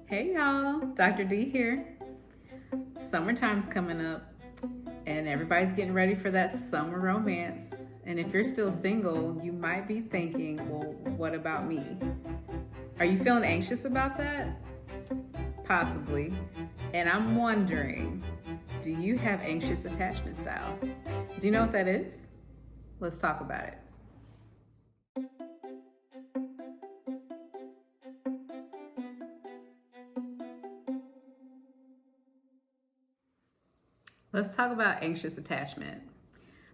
Hey y'all, Dr. D here. Summertime's coming up and everybody's getting ready for that summer romance. And if you're still single, you might be thinking, well, what about me? Are you feeling anxious about that? Possibly. And I'm wondering, do you have anxious attachment style? Do you know what that is? Let's talk about it. Let's talk about anxious attachment.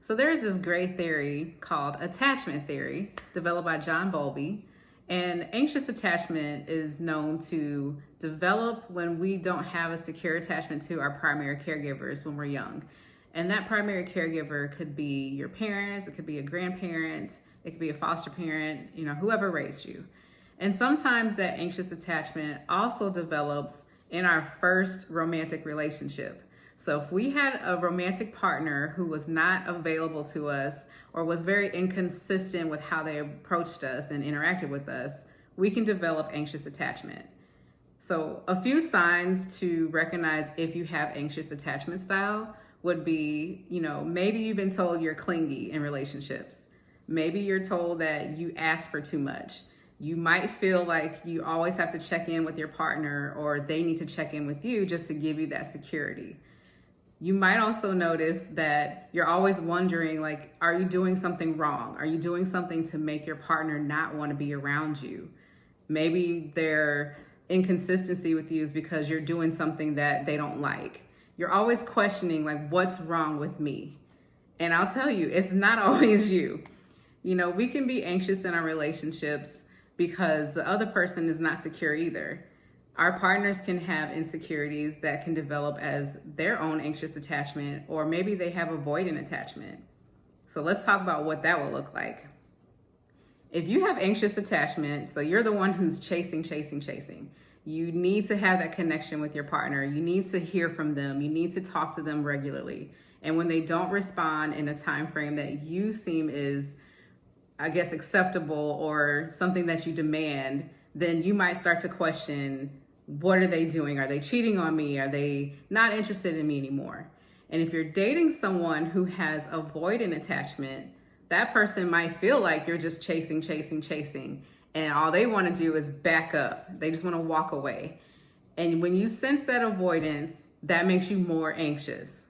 So there is this great theory called attachment theory, developed by John Bowlby. And anxious attachment is known to develop when we don't have a secure attachment to our primary caregivers when we're young. And that primary caregiver could be your parents, it could be a grandparent, it could be a foster parent, whoever raised you. And sometimes that anxious attachment also develops in our first romantic relationship. So if we had a romantic partner who was not available to us or was very inconsistent with how they approached us and interacted with us, we can develop anxious attachment. So a few signs to recognize if you have anxious attachment style would be, maybe you've been told you're clingy in relationships. Maybe you're told that you ask for too much. You might feel like you always have to check in with your partner or they need to check in with you just to give you that security. You might also notice that you're always wondering, are you doing something wrong? Are you doing something to make your partner not want to be around you? Maybe their inconsistency with you is because you're doing something that they don't like. You're always questioning, what's wrong with me? And I'll tell you, it's not always you. We can be anxious in our relationships because the other person is not secure either. Our partners can have insecurities that can develop as their own anxious attachment, or maybe they have avoidant attachment. So let's talk about what that will look like. If you have anxious attachment, so you're the one who's chasing, you need to have that connection with your partner. You need to hear from them. You need to talk to them regularly. And when they don't respond in a time frame that you seem is, acceptable or something that you demand, then you might start to question, what are they doing? Are they cheating on me? Are they not interested in me anymore? And if you're dating someone who has avoidant attachment, that person might feel like you're just chasing, and all they want to do is back up. They just want to walk away. And when you sense that avoidance, that makes you more anxious.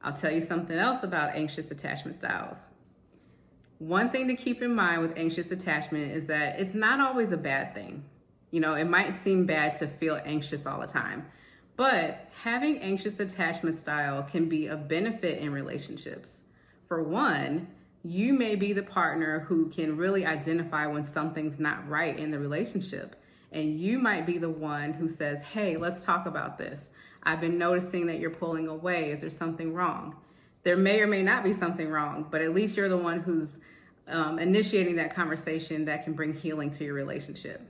I'll tell you something else about anxious attachment styles. One thing to keep in mind with anxious attachment is that it's not always a bad thing. It might seem bad to feel anxious all the time, but having anxious attachment style can be a benefit in relationships. For one, you may be the partner who can really identify when something's not right in the relationship. And you might be the one who says, hey, let's talk about this. I've been noticing that you're pulling away. Is there something wrong? There may or may not be something wrong, but at least you're the one who's initiating that conversation that can bring healing to your relationship.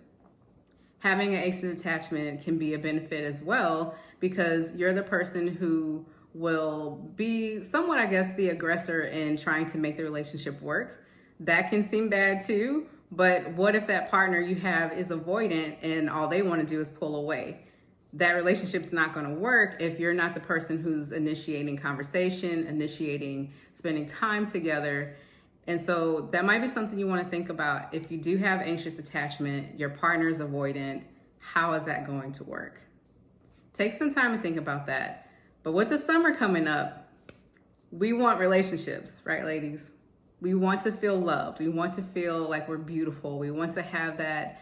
Having an anxious attachment can be a benefit as well because you're the person who will be somewhat, the aggressor in trying to make the relationship work. That can seem bad too, but what if that partner you have is avoidant and all they want to do is pull away? That relationship's not going to work if you're not the person who's initiating conversation, initiating spending time together. And so that might be something you want to think about. If you do have anxious attachment, your partner's avoidant, how is that going to work? Take some time to think about that. But with the summer coming up, we want relationships, right, ladies? We want to feel loved. We want to feel like we're beautiful. We want to have that,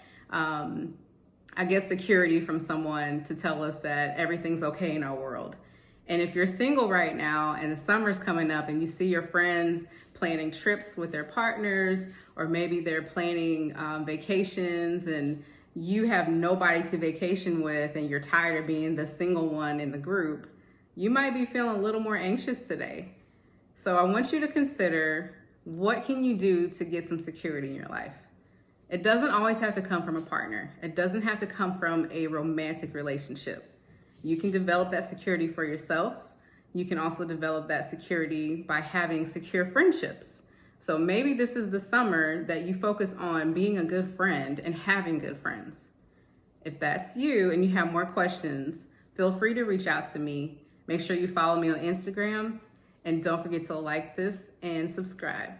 security from someone to tell us that everything's okay in our world. And if you're single right now and the summer's coming up and you see your friends planning trips with their partners, or maybe they're planning vacations and you have nobody to vacation with and you're tired of being the single one in the group, you might be feeling a little more anxious today. So I want you to consider, what can you do to get some security in your life? It doesn't always have to come from a partner. It doesn't have to come from a romantic relationship. You can develop that security for yourself. You can also develop that security by having secure friendships. So maybe this is the summer that you focus on being a good friend and having good friends. If that's you and you have more questions, feel free to reach out to me. Make sure you follow me on Instagram and don't forget to like this and subscribe.